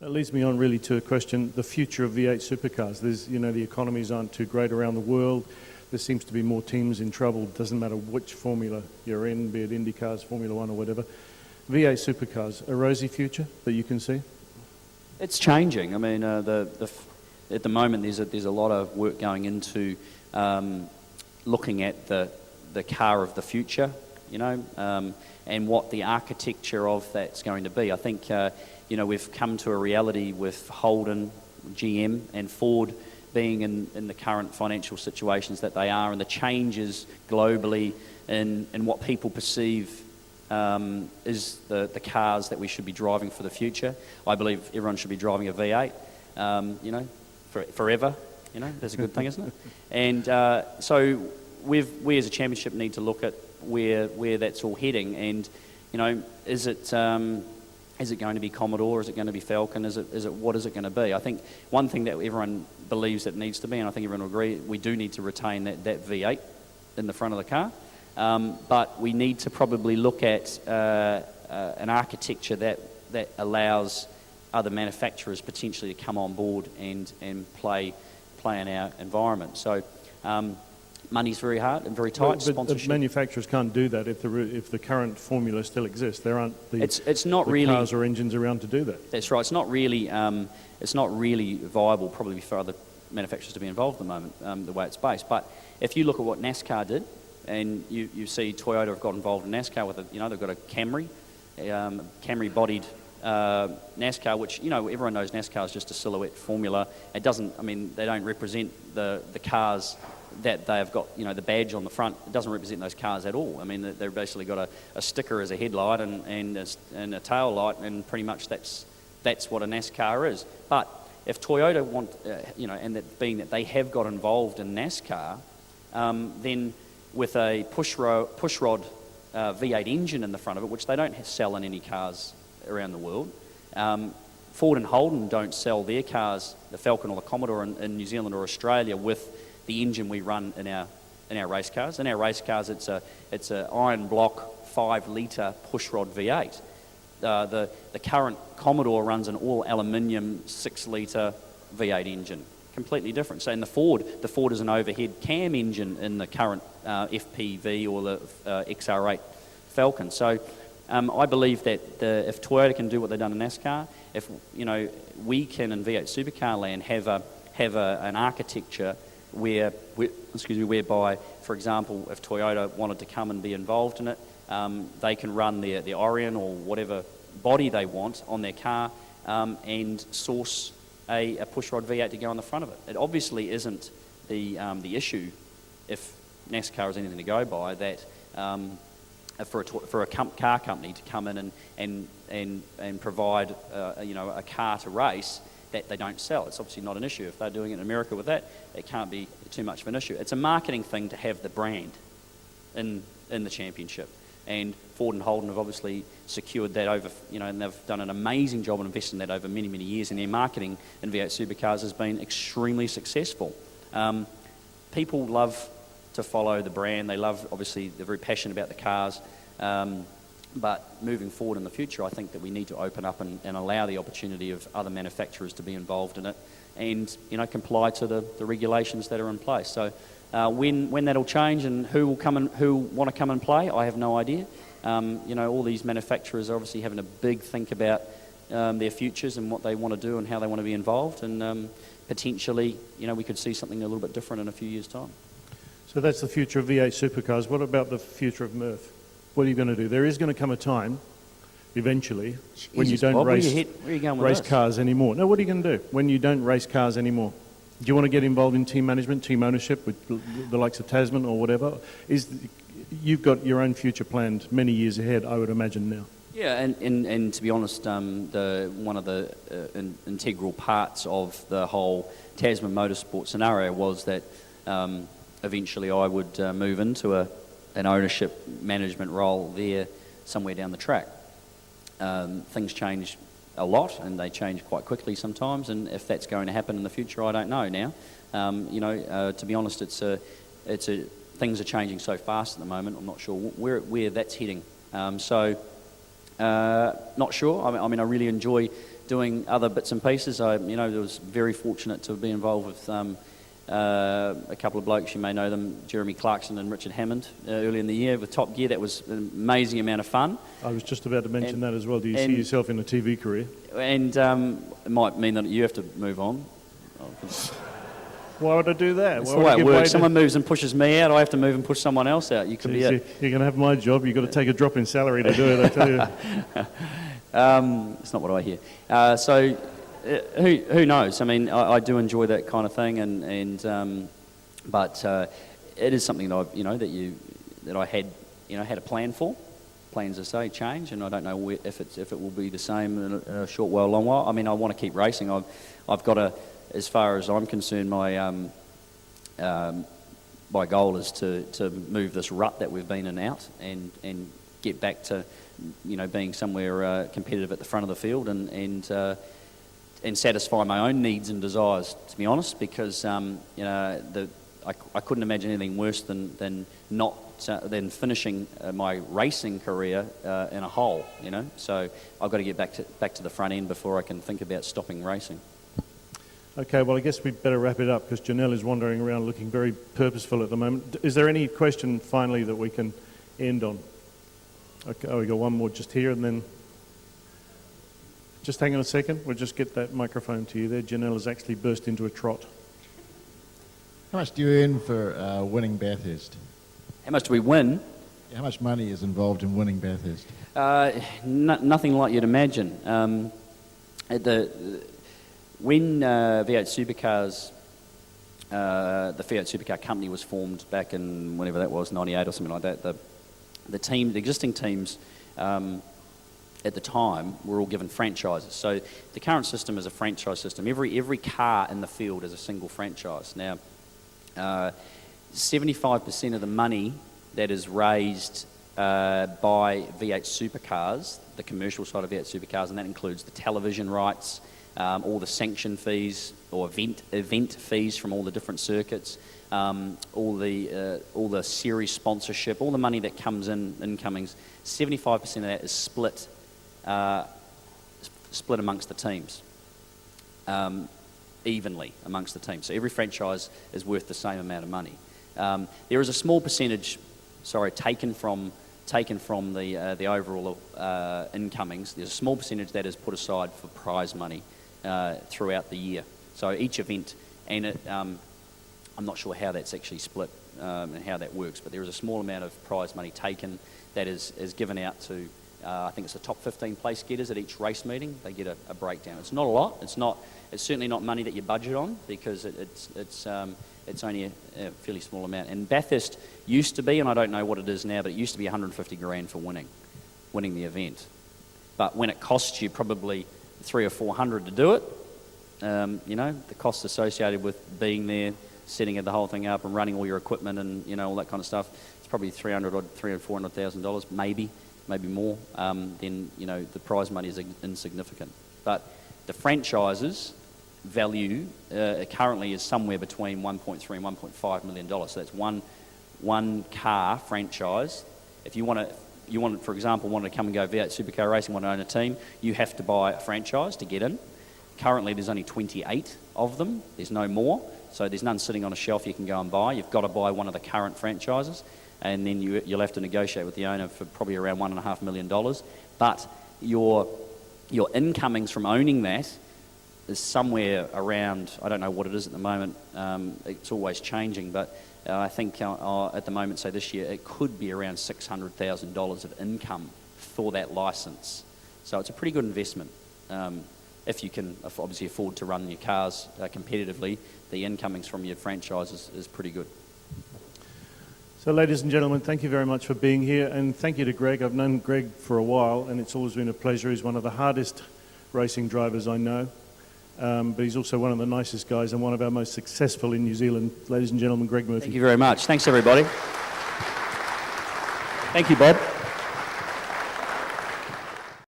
That leads me on really to a question, the future of V8 supercars. There's, the economies aren't too great around the world. There seems to be more teams in trouble. It doesn't matter which formula you're in, be it IndyCars, Formula One or whatever. V8 supercars, a rosy future that you can see? It's changing. I mean, at the moment there's a lot of work going into looking at the car of the future, and what the architecture of that's going to be. I think, we've come to a reality with Holden, GM and Ford being in the current financial situations that they are, and the changes globally in what people perceive is the cars that we should be driving for the future. I believe everyone should be driving a V8, forever. That's a good thing, isn't it? And so we as a championship need to look at where that's all heading, and is it going to be Commodore? Is it going to be Falcon? What is it going to be? I think one thing that everyone believes it needs to be, and I think everyone will agree, we do need to retain that V8 in the front of the car, but we need to probably look at an architecture that allows other manufacturers potentially to come on board and play in our environment. So money's very hard and very tight. But sponsorship. The manufacturers can't do that if the current formula still exists. There aren't it's not really cars or engines around to do that. That's right. It's not really viable probably for other manufacturers to be involved at the moment, the way it's based. But if you look at what NASCAR did, and you see Toyota have got involved in NASCAR with they've got a Camry, Camry-bodied NASCAR, which everyone knows NASCAR is just a silhouette formula. It doesn't. I mean, they don't represent the cars that they've got. The badge on the front. It doesn't represent those cars at all. I mean, they've basically got a sticker as a headlight and a tail light, and pretty much that's what a NASCAR is. But if Toyota want, and that being that they have got involved in NASCAR, then with a pushrod V8 engine in the front of it, which they don't sell in any cars around the world. Ford and Holden don't sell their cars, the Falcon or the Commodore in New Zealand or Australia, with the engine we run in our race cars. In our race cars, it's a iron block 5-litre pushrod V8. The current Commodore runs an all aluminium 6-litre V8 engine, completely different. So in the Ford is an overhead cam engine in the current FPV or the XR8 Falcon. So I believe that if Toyota can do what they've done in NASCAR, if we can in V8 Supercar land have an architecture whereby, for example, if Toyota wanted to come and be involved in it, they can run the Orion or whatever body they want on their car and source a pushrod V8 to go on the front of it. It obviously isn't the issue, if NASCAR is anything to go by, that for a car company to come in and provide a car to race that they don't sell. It's obviously not an issue. If they're doing it in America with that, it can't be too much of an issue. It's a marketing thing to have the brand in the championship. And Ford and Holden have obviously secured that over, and they've done an amazing job of investing in that over many, many years, and their marketing in V8 Supercars has been extremely successful. People love to follow the brand. They love, obviously, they're very passionate about the cars. But moving forward in the future, I think that we need to open up and allow the opportunity of other manufacturers to be involved in it and, comply to the regulations that are in place. So when that'll change and who want to come and play, I have no idea. All these manufacturers are obviously having a big think about their futures and what they want to do and how they want to be involved. And potentially, we could see something a little bit different in a few years' time. So that's the future of V8 supercars. What about the future of Murph? What are you going to do? There is going to come a time, eventually, when you don't race cars anymore. No, what are you going to do when you don't race cars anymore? Do you want to get involved in team management, team ownership with the likes of Tasman or whatever? You've got your own future planned many years ahead, I would imagine now. Yeah, and to be honest, one of the integral parts of the whole Tasman motorsport scenario was that eventually I would move into an ownership management role there somewhere down the track. Things change a lot, and they change quite quickly sometimes, and if that's going to happen in the future, I don't know now. To be honest, things are changing so fast at the moment, I'm not sure where that's heading. Not sure. I mean, I really enjoy doing other bits and pieces. I was very fortunate to be involved with a couple of blokes, you may know them, Jeremy Clarkson and Richard Hammond, early in the year with Top Gear. That was an amazing amount of fun. I was just about to mention that as well. Do you see yourself in a TV career? And it might mean that you have to move on. Why would I do that? That's the way it works. Someone moves and pushes me out, I have to move and push someone else out. You could be it. You're going to have my job. You've got to take a drop in salary to do it, I tell you. It's not what I hear. So who knows? I mean, I do enjoy that kind of thing, but it is something that I had a plan for. Plans, as I say, change, and I don't know if it will be the same in a short while, long while. I mean, I want to keep racing. I've got to, as far as I'm concerned, my goal is to move this rut that we've been in out and get back to being somewhere competitive at the front of the field and satisfy my own needs and desires, to be honest, because I couldn't imagine anything worse than finishing my racing career in a hole, So I've got to get back to the front end before I can think about stopping racing. Okay, well, I guess we'd better wrap it up because Janelle is wandering around looking very purposeful at the moment. Is there any question finally that we can end on? Okay, we got one more just here, and then just hang on a second. We'll just get that microphone to you there. Janelle has actually burst into a trot. How much do you earn for winning Bathurst? How much do we win? Yeah, how much money is involved in winning Bathurst? Nothing like you'd imagine. When V8 Supercars, the Fiat Supercar company was formed back in whenever that was, 98 or something like that, the existing teams at the time were all given franchises. So the current system is a franchise system. Every car in the field is a single franchise. Now, 75% of the money that is raised by V8 Supercars, the commercial side of V8 Supercars, and that includes the television rights, all the sanction fees or event fees from all the different circuits, all the series sponsorship, all the money that comes incomings, 75% of that is split amongst the teams, evenly amongst the teams. So every franchise is worth the same amount of money. There is a small percentage, taken from the overall incomings. There's a small percentage that is put aside for prize money throughout the year. So each event, and I'm not sure how that's actually split and how that works, but there is a small amount of prize money taken that is given out to, I think it's the top 15 place getters at each race meeting. They get a breakdown. It's not a lot. It's certainly not money that you budget on because it's only a fairly small amount. And Bathurst used to be, and I don't know what it is now, but it used to be 150 grand for winning the event. But when it costs you probably 300 or 400 to do it, the costs associated with being there, setting the whole thing up and running all your equipment and all that kind of stuff, it's probably $400,000, maybe more. Then the prize money is insignificant. But the franchises value currently is somewhere between $1.3 and $1.5 million. So that's one car franchise. If you want, for example, to come and go V8 Supercar racing, want to own a team, you have to buy a franchise to get in. Currently, there's only 28 of them. There's no more. So there's none sitting on a shelf you can go and buy. You've got to buy one of the current franchises, and then you'll have to negotiate with the owner for probably around $1.5 million. But your incomings from owning that is somewhere around, I don't know what it is at the moment, it's always changing, but I think at the moment, say this year, it could be around $600,000 of income for that license. So it's a pretty good investment. If you can obviously afford to run your cars competitively, the incomings from your franchise is pretty good. So ladies and gentlemen, thank you very much for being here, and thank you to Greg. I've known Greg for a while, and it's always been a pleasure. He's one of the hardest racing drivers I know. But he's also one of the nicest guys and one of our most successful in New Zealand. Ladies and gentlemen, Greg Murphy. Thank you very much. Thanks, everybody. Thank you, Bob.